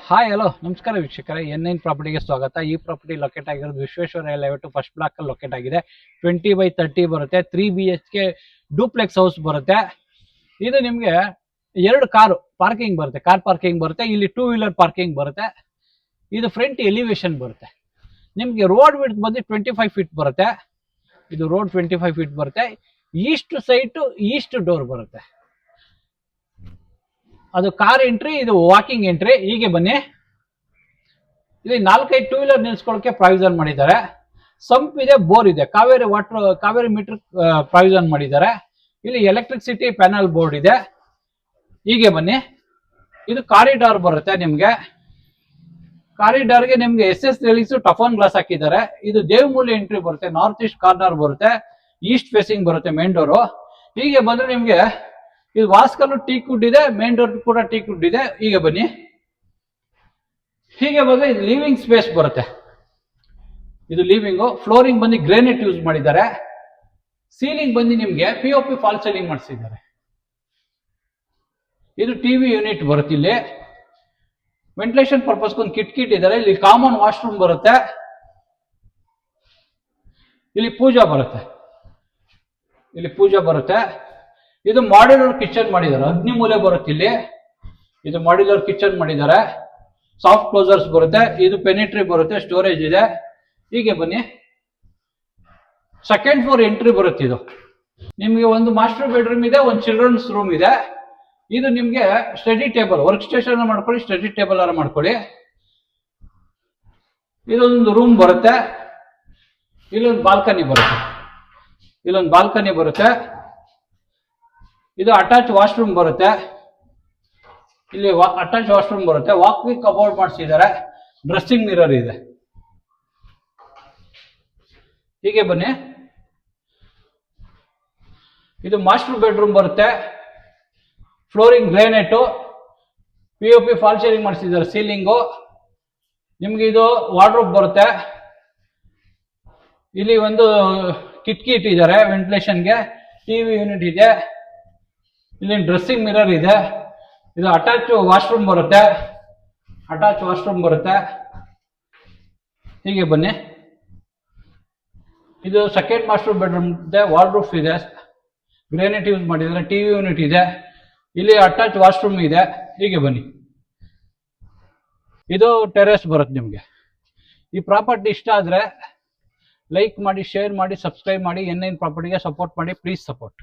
Hi hello ನಮಸ್ಕಾರ ವೀಕ್ಷಕರೇ, N9 ಪ್ರಾಪರ್ಟಿಗೆ ಸ್ವಾಗತ. ಈ ಪ್ರಾಪರ್ಟಿ ಲೊಕೇಟ್ ಆಗಿರೋದು ವಿಶ್ವೇಶ್ವರಯ್ಯ ಲೇಔಟ್ ಫಸ್ಟ್ ಬ್ಲಾಕ್ ಅಲ್ಲಿ ಲೊಕೇಟ್ ಆಗಿದೆ. 20/30 ಬರುತ್ತೆ. 3 BHK ಡೂಪ್ಲೆಕ್ಸ್ ಹೌಸ್ ಬರುತ್ತೆ. ಇದು ನಿಮಗೆ 2 ಕಾರು ಪಾರ್ಕಿಂಗ್ ಬರುತ್ತೆ, ಕಾರ್ ಪಾರ್ಕಿಂಗ್ ಬರುತ್ತೆ. ಇಲ್ಲಿ 2 ವೀಲರ್ ಪಾರ್ಕಿಂಗ್ ಬರುತ್ತೆ. ಇದು ಫ್ರಂಟ್ ಎಲಿವೇಶನ್ ಬರುತ್ತೆ. ನಿಮಗೆ ರೋಡ್ ವಿಡ್ತ್ ಬಂದು 25 ಫೀಟ್ ಬರುತ್ತೆ. ಇದು ರೋಡ್ 25 ಫೀಟ್ ಬರುತ್ತೆ. ಈಸ್ಟ್ ಸೈಟ್ ಈಸ್ಟ್ ಡೋರ್ ಬರುತ್ತೆ. ಅದು ಕಾರ್ ಎಂಟ್ರಿ, ಇದು ವಾಕಿಂಗ್ ಎಂಟ್ರಿ. ಹೀಗೆ ಬನ್ನಿ. ಇಲ್ಲಿ 4-5 2 ವೀಲರ್ ನಿಲ್ಸ್ಕೊಳ್ಳೋಕೆ ಪ್ರಾವಿಷನ್ ಮಾಡಿದ್ದಾರೆ. ಸಂಪ್ ಇದೆ, ಬೋರ್ ಇದೆ, ಕಾವೇರಿ ಮೀಟರ್ ಪ್ರಾವಿಷನ್ ಮಾಡಿದ್ದಾರೆ. ಇಲ್ಲಿ ಎಲೆಕ್ಟ್ರಿಸಿಟಿ ಪ್ಯಾನಲ್ ಬೋರ್ಡ್ ಇದೆ. ಹೀಗೆ ಬನ್ನಿ. ಇದು ಕಾರಿಡಾರ್ ಬರುತ್ತೆ. ನಿಮ್ಗೆ ಕಾರಿಡಾರ್ಗೆ ನಿಮ್ಗೆ SS ರಿಲೀಸ್ ಟಫಾನ್ ಗ್ಲಾಸ್ ಹಾಕಿದ್ದಾರೆ. ಇದು ದೇವಮೂಲೆ ಎಂಟ್ರಿ ಬರುತ್ತೆ. ನಾರ್ತ್ ಈಸ್ಟ್ ಕಾರ್ನರ್ ಬರುತ್ತೆ. ಈಸ್ಟ್ ಫೇಸಿಂಗ್ ಬರುತ್ತೆ ಮೇನ್ ಡೋರು. ಹೀಗೆ ಬಂದ್ರೆ ನಿಮ್ಗೆ ಇದು ವಾಸ್ಕಲ್ಲು ಟೀಕ್ ವುಡ್ ಇದೆ, ಮೇನ್ ಡೋರ್ ಕೂಡ ಟೀಕ್ ವುಡ್ ಇದೆ. ಹೀಗೆ ಬನ್ನಿ. ಹೀಗೆ ಬಂದ್ರೆ ಇದು ಲಿವಿಂಗ್ ಸ್ಪೇಸ್ ಬರುತ್ತೆ. ಇದು ಲಿವಿಂಗು. ಫ್ಲೋರಿಂಗ್ ಬಂದು ಗ್ರಾನೈಟ್ ಯೂಸ್ ಮಾಡಿದ್ದಾರೆ. ಸೀಲಿಂಗ್ ಬಂದು ನಿಮ್ಗೆ POP ಫಾಲ್ ಸೀಲಿಂಗ್ ಮಾಡಿಸಿದ್ದಾರೆ. ಇದು ಟಿವಿ ಯೂನಿಟ್ ಬರುತ್ತೆ. ಇಲ್ಲಿ ವೆಂಟಿಲೇಷನ್ ಪರ್ಪಸ್ ಒಂದು ಕಿಟ್ ಇದ್ದಾರೆ. ಇಲ್ಲಿ ಕಾಮನ್ ವಾಶ್ರೂಮ್ ಬರುತ್ತೆ. ಇಲ್ಲಿ ಪೂಜಾ ಬರುತ್ತೆ. ಇದು ಮಾಡ್ಯುಲರ್ ಕಿಚನ್ ಮಾಡಿದ್ದಾರೆ. ಅಗ್ನಿ ಮೂಲೆ ಬರುತ್ತೆ. ಇಲ್ಲಿ ಇದು ಮಾಡ್ಯುಲರ್ ಕಿಚನ್ ಮಾಡಿದ್ದಾರೆ. ಸಾಫ್ಟ್ ಕ್ಲೋಸರ್ಸ್ ಬರುತ್ತೆ. ಇದು ಪೆನಿಟ್ರಿ ಬರುತ್ತೆ. ಸ್ಟೋರೇಜ್ ಇದೆ. ಹೀಗೆ ಬನ್ನಿ. ಸೆಕೆಂಡ್ ಫ್ಲೋರ್ ಎಂಟ್ರಿ ಬರುತ್ತೆ. ಇದು ನಿಮ್ಗೆ ಒಂದು ಮಾಸ್ಟರ್ ಬೆಡ್ರೂಮ್ ಇದೆ, ಒಂದು ಚಿಲ್ಡ್ರನ್ಸ್ ರೂಮ್ ಇದೆ. ಇದು ನಿಮ್ಗೆ ಸ್ಟಡಿ ಟೇಬಲ್, ವರ್ಕ್ ಸ್ಟೇಷನ್ ಮಾಡ್ಕೊಳ್ಳಿ, ಸ್ಟಡಿ ಟೇಬಲ್ ಅನ್ನ ಮಾಡ್ಕೊಳ್ಳಿ. ಇದೊಂದು ರೂಮ್ ಬರುತ್ತೆ. ಇಲ್ಲೊಂದು ಬಾಲ್ಕನಿ ಬರುತ್ತೆ. ಇದು ಅಟ್ಯಾಚ್ ವಾಶ್ರೂಮ್ ಬರುತ್ತೆ. ಇಲ್ಲಿ ಅಟ್ಯಾಚ್ ವಾಶ್ರೂಮ್ ಬರುತ್ತೆ. ವಾಕ್ವಿಂಗ್ ಕಬೋರ್ಡ್ ಮಾಡಿಸಿದ್ದಾರೆ. ಡ್ರೆಸ್ಸಿಂಗ್ ಮಿರರ್ ಇದೆ. ಹೀಗೆ ಬನ್ನಿ. ಇದು ಮಾಸ್ಟರ್ ಬೆಡ್ರೂಮ್ ಬರುತ್ತೆ. Flooring granite, POP fall ceiling ಮಾಡಿಸಿದ್ದಾರೆ. ಸೀಲಿಂಗು ನಿಮ್ಗೆ ಇದು ವಾರ್ಡ್ರೋಬ್ ಬರುತ್ತೆ. ಇಲ್ಲಿ ಒಂದು ಕಿಟಕಿ ಇಟ್ಟಿದ್ದಾರೆ ವೆಂಟಿಲೇಷನ್ಗೆ. ಟಿವಿ ಯೂನಿಟ್ ಇದೆ. ಇಲ್ಲಿ ಡ್ರೆಸ್ಸಿಂಗ್ ಮಿರರ್ ಇದೆ. ಇದು ಅಟ್ಯಾಚ್ ವಾಶ್ರೂಮ್ ಬರುತ್ತೆ. ಹೀಗೆ ಬನ್ನಿ. ಇದು ಸೆಕೆಂಡ್ ಮಾಸ್ಟರ್ ಬೆಡ್ರೂಮ್ ಇದೆ. ವಾರ್ಡ್ರೋಬ್ ಇದೆ. ಗ್ರಾನೈಟ್ ಯೂಸ್ ಮಾಡಿದ್ದಾರೆ. ಟಿವಿ ಯೂನಿಟ್ ಇದೆ. ಇಲ್ಲಿ ಅಟ್ಯಾಚ್ ವಾಶ್ರೂಮ್ ಇದೆ. ಹೀಗೆ ಬನ್ನಿ. ಇದು ಟೆರೆಸ್ ಬರುತ್ತೆ. ನಿಮಗೆ ಈ ಪ್ರಾಪರ್ಟಿ ಇಷ್ಟ ಆದ್ರೆ ಲೈಕ್ ಮಾಡಿ, ಶೇರ್ ಮಾಡಿ, ಸಬ್ಸ್ಕ್ರೈಬ್ ಮಾಡಿ. N9 ಪ್ರಾಪರ್ಟಿಗೆ ಸಪೋರ್ಟ್ ಮಾಡಿ. Please support.